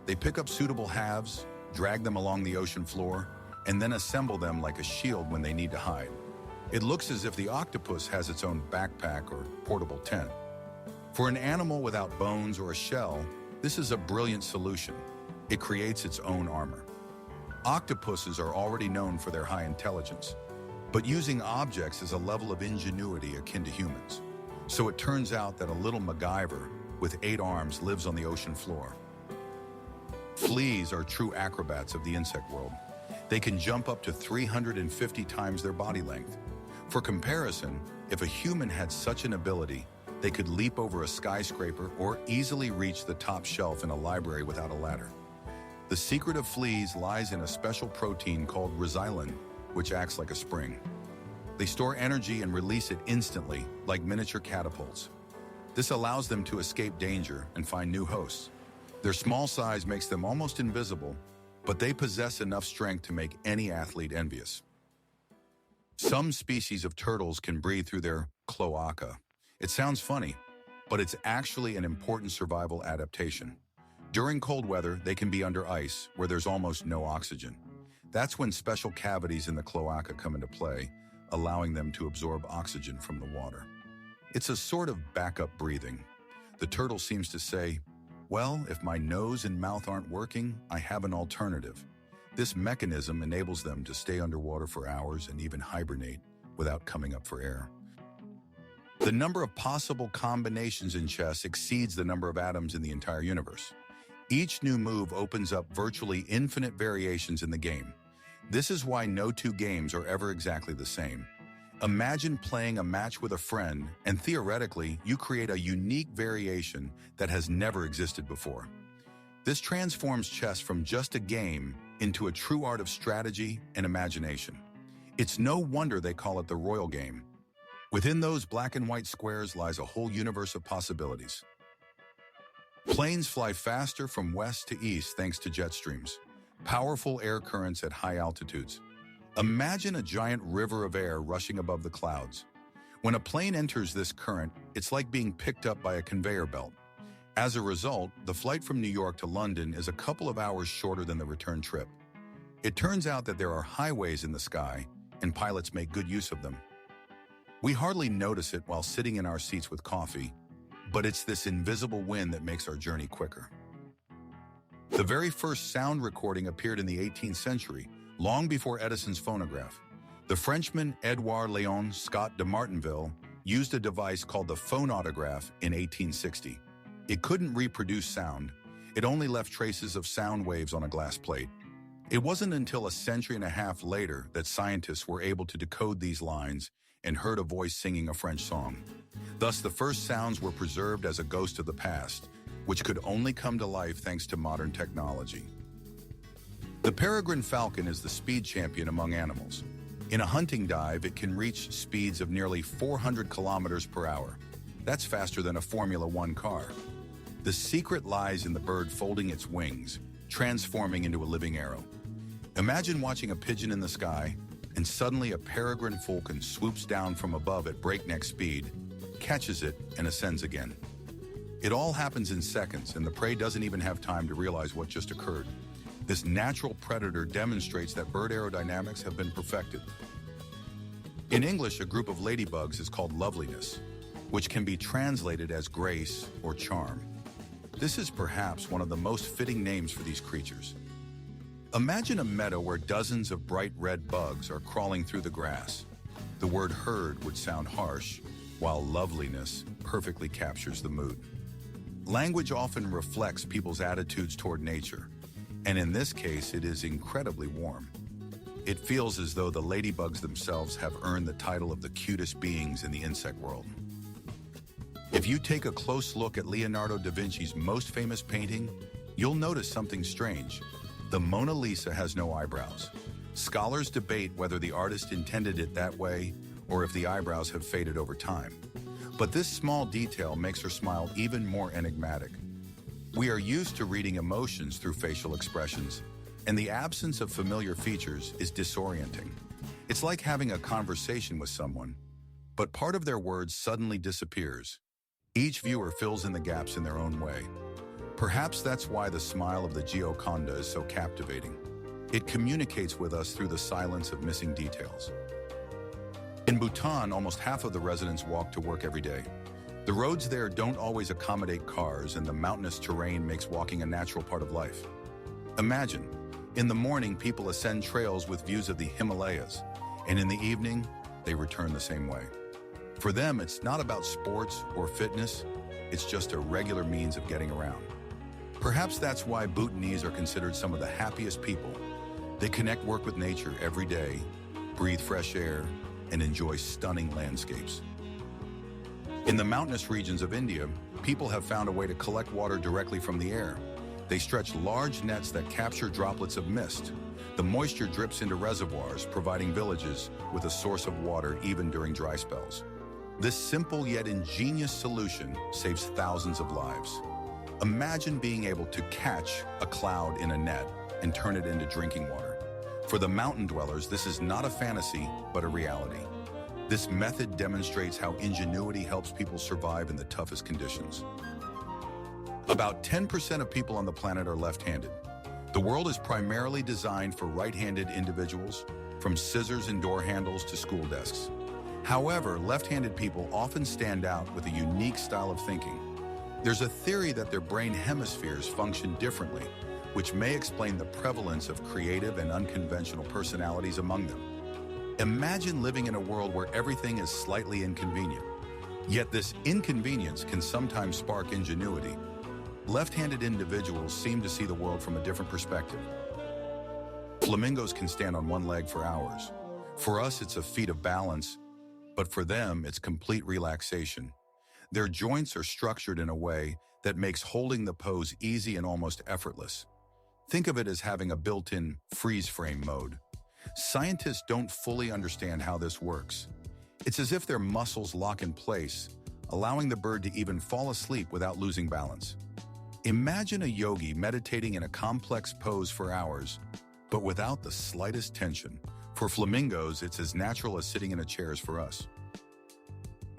They pick up suitable halves, drag them along the ocean floor, and then assemble them like a shield when they need to hide. It looks as if the octopus has its own backpack or portable tent. For an animal without bones or a shell, this is a brilliant solution. It creates its own armor. Octopuses are already known for their high intelligence, but using objects is a level of ingenuity akin to humans. So it turns out that a little MacGyver with 8 arms lives on the ocean floor. Fleas are true acrobats of the insect world. They can jump up to 350 times their body length. For comparison, if a human had such an ability, they could leap over a skyscraper or easily reach the top shelf in a library without a ladder. The secret of fleas lies in a special protein called resilin, which acts like a spring. They store energy and release it instantly, like miniature catapults. This allows them to escape danger and find new hosts. Their small size makes them almost invisible, but they possess enough strength to make any athlete envious. Some species of turtles can breathe through their cloaca. It sounds funny, but it's actually an important survival adaptation. During cold weather, they can be under ice, where there's almost no oxygen. That's when special cavities in the cloaca come into play, allowing them to absorb oxygen from the water. It's a sort of backup breathing. The turtle seems to say, well, if my nose and mouth aren't working, I have an alternative. This mechanism enables them to stay underwater for hours and even hibernate without coming up for air. The number of possible combinations in chess exceeds the number of atoms in the entire universe. Each new move opens up virtually infinite variations in the game. This is why no two games are ever exactly the same. Imagine playing a match with a friend, and theoretically, you create a unique variation that has never existed before. This transforms chess from just a game into a true art of strategy and imagination. It's no wonder they call it the royal game. Within those black and white squares lies a whole universe of possibilities. Planes fly faster from west to east thanks to jet streams, powerful air currents at high altitudes. Imagine a giant river of air rushing above the clouds. When a plane enters this current, it's like being picked up by a conveyor belt. As a result, the flight from New York to London is a couple of hours shorter than the return trip. It turns out that there are highways in the sky, and pilots make good use of them. We hardly notice it while sitting in our seats with coffee, but it's this invisible wind that makes our journey quicker. The very first sound recording appeared in the 18th century, long before Edison's phonograph. The Frenchman Edouard Léon Scott de Martinville used a device called the phonautograph in 1860. It couldn't reproduce sound. It only left traces of sound waves on a glass plate. It wasn't until a century and a half later that scientists were able to decode these lines and heard a voice singing a French song. Thus, the first sounds were preserved as a ghost of the past, which could only come to life thanks to modern technology. The peregrine falcon is the speed champion among animals. In a hunting dive, it can reach speeds of nearly 400 kilometers per hour. That's faster than a Formula One car. The secret lies in the bird folding its wings, transforming into a living arrow. Imagine watching a pigeon in the sky, and suddenly a peregrine falcon swoops down from above at breakneck speed, catches it, and ascends again. It all happens in seconds, and the prey doesn't even have time to realize what just occurred. This natural predator demonstrates that bird aerodynamics have been perfected. In English, a group of ladybugs is called loveliness, which can be translated as grace or charm. This is perhaps one of the most fitting names for these creatures. Imagine a meadow where dozens of bright red bugs are crawling through the grass. The word herd would sound harsh, while loveliness perfectly captures the mood. Language often reflects people's attitudes toward nature, and in this case, it is incredibly warm. It feels as though the ladybugs themselves have earned the title of the cutest beings in the insect world. If you take a close look at Leonardo da Vinci's most famous painting, you'll notice something strange. The Mona Lisa has no eyebrows. Scholars debate whether the artist intended it that way or if the eyebrows have faded over time. But this small detail makes her smile even more enigmatic. We are used to reading emotions through facial expressions, and the absence of familiar features is disorienting. It's like having a conversation with someone, but part of their words suddenly disappears. Each viewer fills in the gaps in their own way. Perhaps that's why the smile of the Gioconda is so captivating. It communicates with us through the silence of missing details. In Bhutan, almost half of the residents walk to work every day. The roads there don't always accommodate cars, and the mountainous terrain makes walking a natural part of life. Imagine, in the morning, people ascend trails with views of the Himalayas, and in the evening, they return the same way. For them, it's not about sports or fitness, it's just a regular means of getting around. Perhaps that's why Bhutanese are considered some of the happiest people. They connect work with nature every day, breathe fresh air, and enjoy stunning landscapes. In the mountainous regions of India, people have found a way to collect water directly from the air. They stretch large nets that capture droplets of mist. The moisture drips into reservoirs, providing villages with a source of water even during dry spells. This simple yet ingenious solution saves thousands of lives. Imagine being able to catch a cloud in a net and turn it into drinking water. For the mountain dwellers, this is not a fantasy, but a reality. This method demonstrates how ingenuity helps people survive in the toughest conditions. About 10% of people on the planet are left-handed. The world is primarily designed for right-handed individuals, from scissors and door handles to school desks. However, left-handed people often stand out with a unique style of thinking. There's a theory that their brain hemispheres function differently, which may explain the prevalence of creative and unconventional personalities among them. Imagine living in a world where everything is slightly inconvenient. Yet this inconvenience can sometimes spark ingenuity. Left-handed individuals seem to see the world from a different perspective. Flamingos can stand on one leg for hours. For us, it's a feat of balance, but for them, it's complete relaxation. Their joints are structured in a way that makes holding the pose easy and almost effortless. Think of it as having a built-in freeze-frame mode. Scientists don't fully understand how this works. It's as if their muscles lock in place, allowing the bird to even fall asleep without losing balance. Imagine a yogi meditating in a complex pose for hours, but without the slightest tension. For flamingos, it's as natural as sitting in a chair as for us.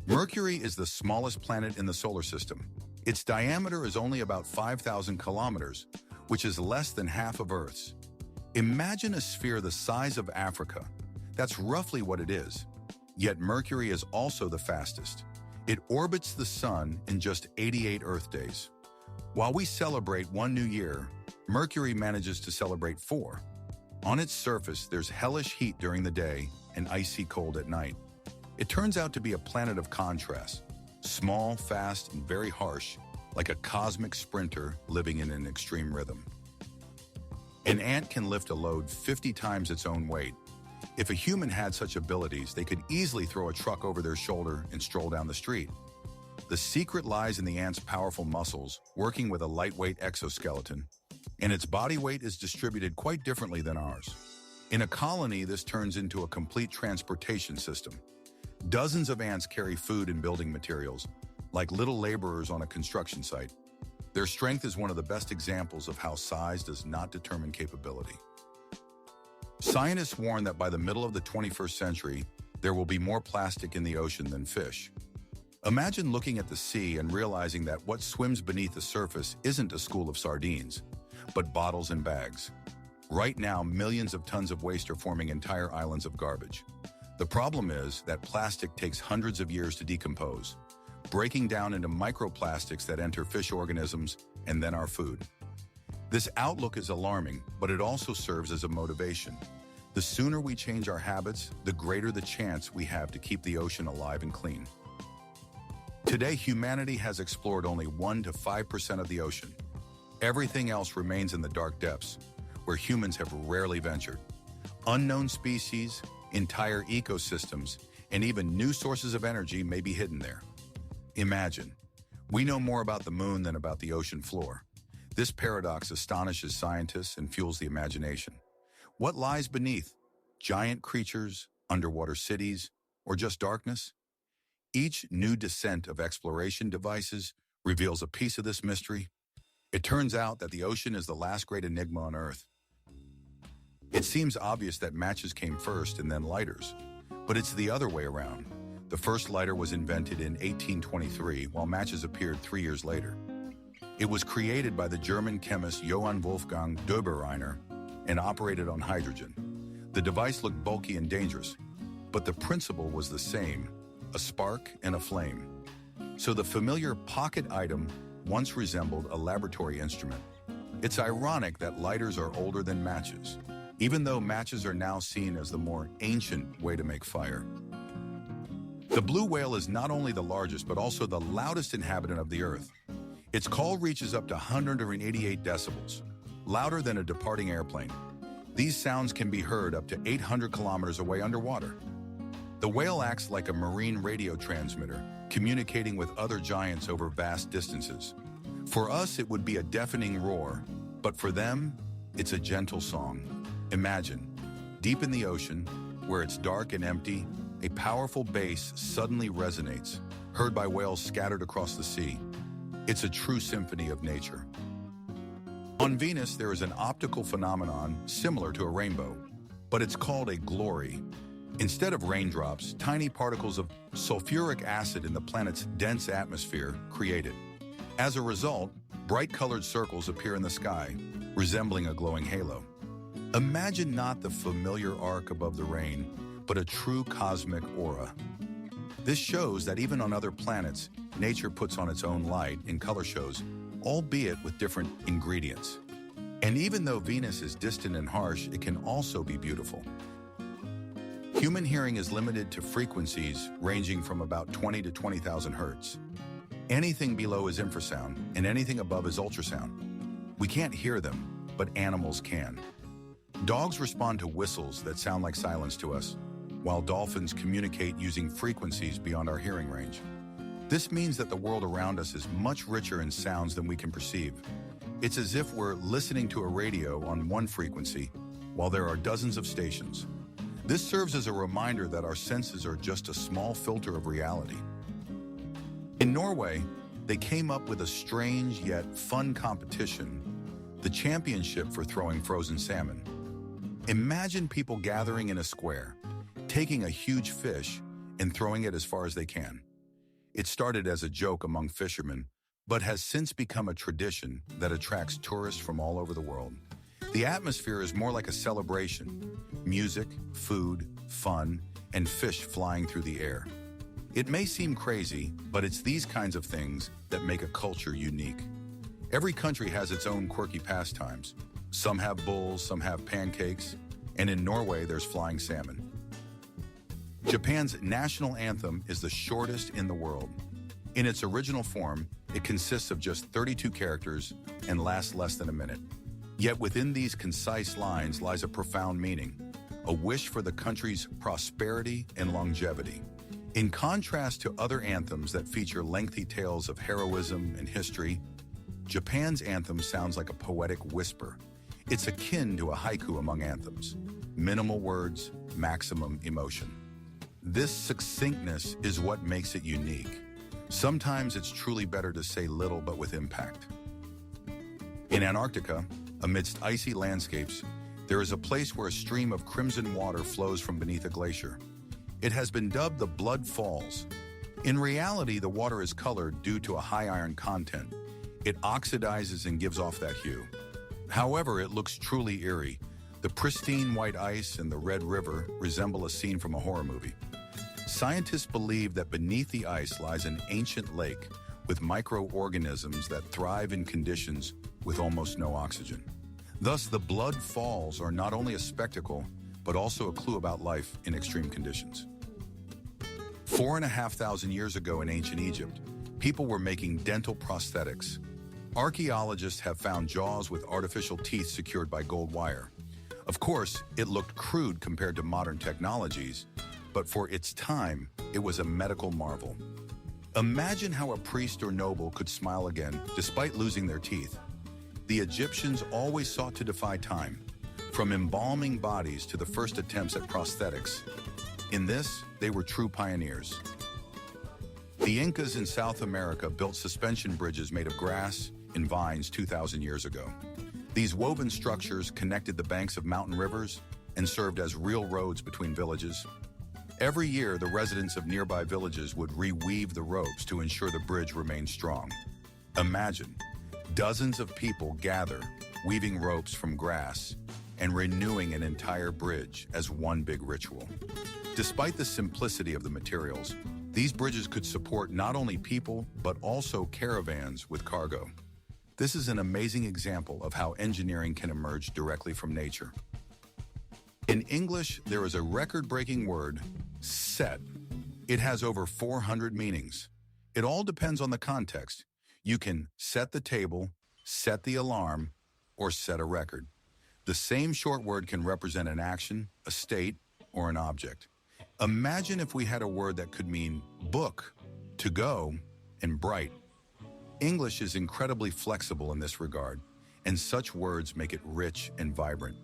Mercury is the smallest planet in the solar system. Its diameter is only about 5,000 kilometers, which is less than half of Earth's. Imagine a sphere the size of Africa. That's roughly what it is. Yet Mercury is also the fastest. It orbits the Sun in just 88 Earth days. While we celebrate one new year, Mercury manages to celebrate 4. On its surface, there's hellish heat during the day and icy cold at night. It turns out to be a planet of contrast, small, fast, and very harsh, like a cosmic sprinter living in an extreme rhythm. An ant can lift a load 50 times its own weight. If a human had such abilities, they could easily throw a truck over their shoulder and stroll down the street. The secret lies in the ant's powerful muscles, working with a lightweight exoskeleton, and its body weight is distributed quite differently than ours. In a colony, this turns into a complete transportation system. Dozens of ants carry food and building materials, like little laborers on a construction site. Their strength is one of the best examples of how size does not determine capability. Scientists warn that by the middle of the 21st century, there will be more plastic in the ocean than fish. Imagine looking at the sea and realizing that what swims beneath the surface isn't a school of sardines, but bottles and bags. Right now, millions of tons of waste are forming entire islands of garbage. The problem is that plastic takes hundreds of years to decompose, breaking down into microplastics that enter fish organisms and then our food. This outlook is alarming, but it also serves as a motivation. The sooner we change our habits, the greater the chance we have to keep the ocean alive and clean. Today, humanity has explored only 1 to 5% of the ocean. Everything else remains in the dark depths, where humans have rarely ventured. Unknown species, entire ecosystems, and even new sources of energy may be hidden there. Imagine, we know more about the moon than about the ocean floor. This paradox astonishes scientists and fuels the imagination. What lies beneath? Giant creatures, underwater cities, or just darkness? Each new descent of exploration devices reveals a piece of this mystery. It turns out that the ocean is the last great enigma on Earth. It seems obvious that matches came first and then lighters, but it's the other way around. The first lighter was invented in 1823, while matches appeared 3 years later. It was created by the German chemist Johann Wolfgang Dobereiner and operated on hydrogen. The device looked bulky and dangerous, but the principle was the same, a spark and a flame. So the familiar pocket item once resembled a laboratory instrument. It's ironic that lighters are older than matches, even though matches are now seen as the more ancient way to make fire. The blue whale is not only the largest, but also the loudest inhabitant of the Earth. Its call reaches up to 188 decibels, louder than a departing airplane. These sounds can be heard up to 800 kilometers away underwater. The whale acts like a marine radio transmitter, communicating with other giants over vast distances. For us, it would be a deafening roar, but for them, it's a gentle song. Imagine, deep in the ocean, where it's dark and empty, a powerful bass suddenly resonates, heard by whales scattered across the sea. It's a true symphony of nature. On Venus, there is an optical phenomenon similar to a rainbow, but it's called a glory. Instead of raindrops, tiny particles of sulfuric acid in the planet's dense atmosphere create it. As a result, bright colored circles appear in the sky, resembling a glowing halo. Imagine not the familiar arc above the rain, but a true cosmic aura. This shows that even on other planets, nature puts on its own light in color shows, albeit with different ingredients. And even though Venus is distant and harsh, it can also be beautiful. Human hearing is limited to frequencies ranging from about 20 to 20,000 hertz. Anything below is infrasound, and anything above is ultrasound. We can't hear them, but animals can. Dogs respond to whistles that sound like silence to us, while dolphins communicate using frequencies beyond our hearing range. This means that the world around us is much richer in sounds than we can perceive. It's as if we're listening to a radio on one frequency, while there are dozens of stations. This serves as a reminder that our senses are just a small filter of reality. In Norway, they came up with a strange yet fun competition, the championship for throwing frozen salmon. Imagine people gathering in a square, taking a huge fish and throwing it as far as they can. It started as a joke among fishermen, but has since become a tradition that attracts tourists from all over the world. The atmosphere is more like a celebration: music, food, fun, and fish flying through the air. It may seem crazy, but it's these kinds of things that make a culture unique. Every country has its own quirky pastimes. Some have bulls, some have pancakes, and in Norway there's flying salmon. Japan's national anthem is the shortest in the world. In its original form, it consists of just 32 characters and lasts less than a minute. Yet within these concise lines lies a profound meaning, a wish for the country's prosperity and longevity. In contrast to other anthems that feature lengthy tales of heroism and history, Japan's anthem sounds like a poetic whisper. It's akin to a haiku among anthems: minimal words, maximum emotion. This succinctness is what makes it unique. Sometimes it's truly better to say little but with impact. In Antarctica, amidst icy landscapes, there is a place where a stream of crimson water flows from beneath a glacier. It has been dubbed the Blood Falls. In reality, the water is colored due to a high iron content. It oxidizes and gives off that hue. However, it looks truly eerie. The pristine white ice and the red river resemble a scene from a horror movie. Scientists believe that beneath the ice lies an ancient lake with microorganisms that thrive in conditions with almost no oxygen. Thus, the Blood Falls are not only a spectacle, but also a clue about life in extreme conditions. 4,500 years ago in ancient Egypt, people were making dental prosthetics. Archaeologists have found jaws with artificial teeth secured by gold wire. Of course, it looked crude compared to modern technologies, but for its time, it was a medical marvel. Imagine how a priest or noble could smile again despite losing their teeth. The Egyptians always sought to defy time, from embalming bodies to the first attempts at prosthetics. In this, they were true pioneers. The Incas in South America built suspension bridges made of grass and vines 2,000 years ago. These woven structures connected the banks of mountain rivers and served as real roads between villages. Every year, the residents of nearby villages would reweave the ropes to ensure the bridge remained strong. Imagine, dozens of people gather, weaving ropes from grass and renewing an entire bridge as one big ritual. Despite the simplicity of the materials, these bridges could support not only people, but also caravans with cargo. This is an amazing example of how engineering can emerge directly from nature. In English, there is a record-breaking word, set. It has over 400 meanings. It all depends on the context. You can set the table, set the alarm, or set a record. The same short word can represent an action, a state, or an object. Imagine if we had a word that could mean book, to go, and bright. English is incredibly flexible in this regard, and such words make it rich and vibrant.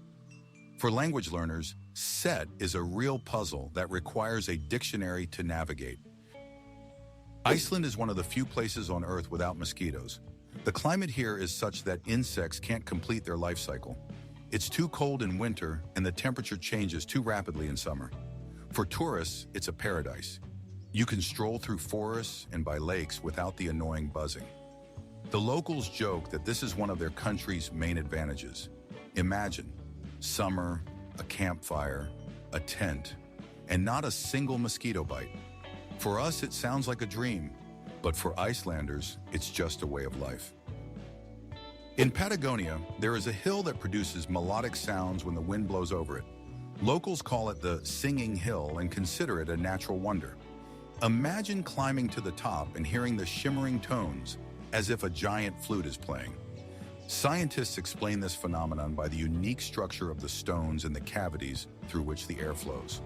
For language learners, Set is a real puzzle that requires a dictionary to navigate. Iceland is one of the few places on Earth without mosquitoes. The climate here is such that insects can't complete their life cycle. It's too cold in winter, and the temperature changes too rapidly in summer. For tourists, it's a paradise. You can stroll through forests and by lakes without the annoying buzzing. The locals joke that this is one of their country's main advantages. Imagine summer, a campfire, a tent, and not a single mosquito bite. For us, it sounds like a dream, but for Icelanders, it's just a way of life. In Patagonia, there is a hill that produces melodic sounds when the wind blows over it. Locals call it the Singing Hill and consider it a natural wonder. Imagine climbing to the top and hearing the shimmering tones as if a giant flute is playing. Scientists explain this phenomenon by the unique structure of the stones and the cavities through which the air flows.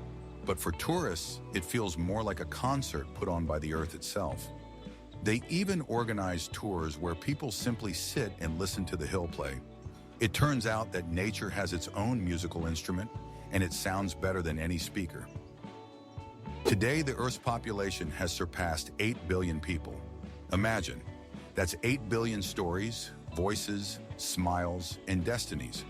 But for tourists, it feels more like a concert put on by the earth itself. They even organize tours where people simply sit and listen to the hill play. It turns out that nature has its own musical instrument, and it sounds better than any speaker. Today, the Earth's population has surpassed 8 billion people. Imagine, that's 8 billion stories, voices, smiles, and destinies.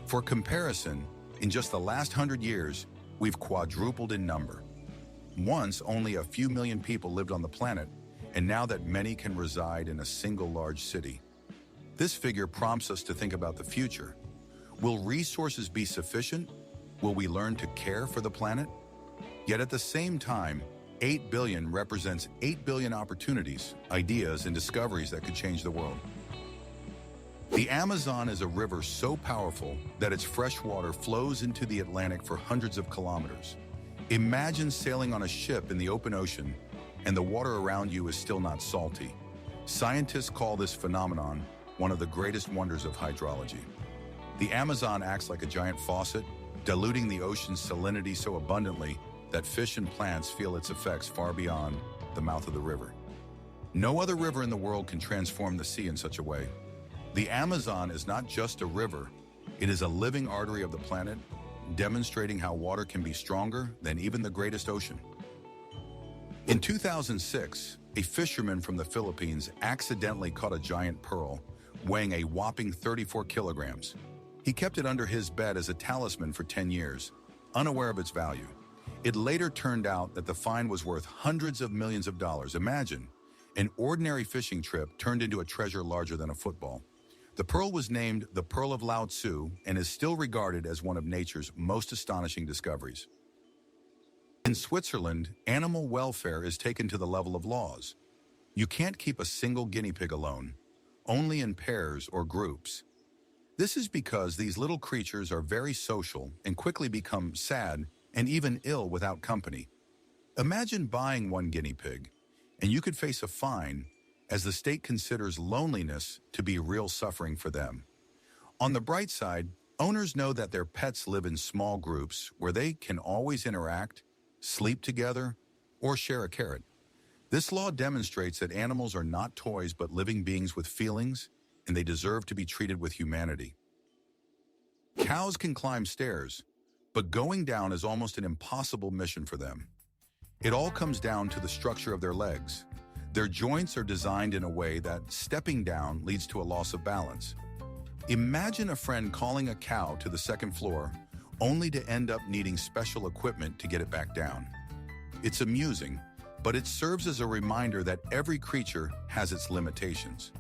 For comparison, in just the last 100 years, we've quadrupled in number. Once, only a few million people lived on the planet, and now that many can reside in a single large city. This figure prompts us to think about the future. Will resources be sufficient? Will we learn to care for the planet? Yet at the same time, 8 billion represents 8 billion opportunities, ideas, and discoveries that could change the world. The Amazon is a river so powerful that its fresh water flows into the Atlantic for hundreds of kilometers. Imagine sailing on a ship in the open ocean, and the water around you is still not salty. Scientists call this phenomenon one of the greatest wonders of hydrology. The Amazon acts like a giant faucet, diluting the ocean's salinity so abundantly that fish and plants feel its effects far beyond the mouth of the river. No other river in the world can transform the sea in such a way. The Amazon is not just a river, it is a living artery of the planet, demonstrating how water can be stronger than even the greatest ocean. In 2006, a fisherman from the Philippines accidentally caught a giant pearl, weighing a whopping 34 kilograms. He kept it under his bed as a talisman for 10 years, unaware of its value. It later turned out that the find was worth hundreds of millions of dollars. Imagine, an ordinary fishing trip turned into a treasure larger than a football. The pearl was named the Pearl of Lao Tzu and is still regarded as one of nature's most astonishing discoveries. In Switzerland, animal welfare is taken to the level of laws. You can't keep a single guinea pig alone, only in pairs or groups. This is because these little creatures are very social and quickly become sad and even ill without company. Imagine buying one guinea pig, and you could face a fine as the state considers loneliness to be real suffering for them. On the bright side, owners know that their pets live in small groups where they can always interact, sleep together, or share a carrot. This law demonstrates that animals are not toys but living beings with feelings, and they deserve to be treated with humanity. Cows can climb stairs, but going down is almost an impossible mission for them. It all comes down to the structure of their legs. Their joints are designed in a way that stepping down leads to a loss of balance. Imagine a friend calling a cow to the second floor, only to end up needing special equipment to get it back down. It's amusing, but it serves as a reminder that every creature has its limitations.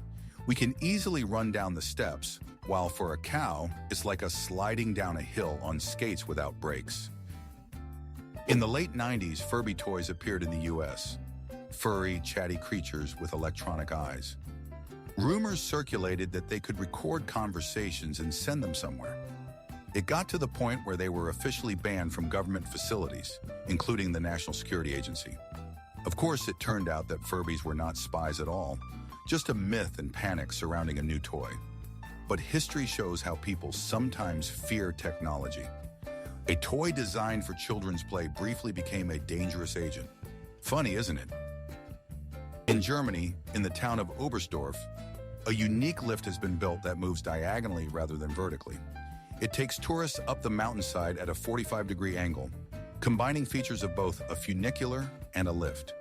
We can easily run down the steps, while for a cow, it's like sliding down a hill on skates without brakes. In the late 90s, Furby toys appeared in the US. Furry, chatty creatures with electronic eyes. Rumors circulated that they could record conversations and send them somewhere. It got to the point where they were officially banned from government facilities, including the National Security Agency. Of course, it turned out that Furbies were not spies at all, just a myth and panic surrounding a new toy. But history shows how people sometimes fear technology. A toy designed for children's play briefly became a dangerous agent. Funny, isn't it? In Germany, in the town of Oberstdorf, a unique lift has been built that moves diagonally rather than vertically. It takes tourists up the mountainside at a 45-degree angle, combining features of both a funicular and a lift.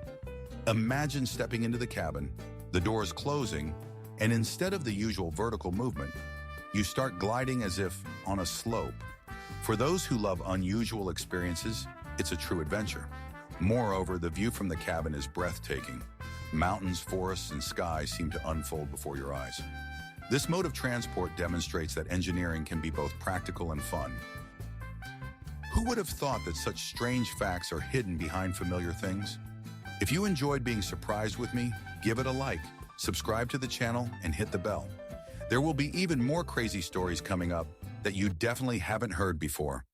Imagine stepping into the cabin, the doors closing, and instead of the usual vertical movement, you start gliding as if on a slope. For those who love unusual experiences, it's a true adventure. Moreover, the view from the cabin is breathtaking. Mountains, forests, and sky seem to unfold before your eyes. This mode of transport demonstrates that engineering can be both practical and fun. Who would have thought that such strange facts are hidden behind familiar things? If you enjoyed being surprised with me, give it a like, subscribe to the channel, and hit the bell. There will be even more crazy stories coming up that you definitely haven't heard before.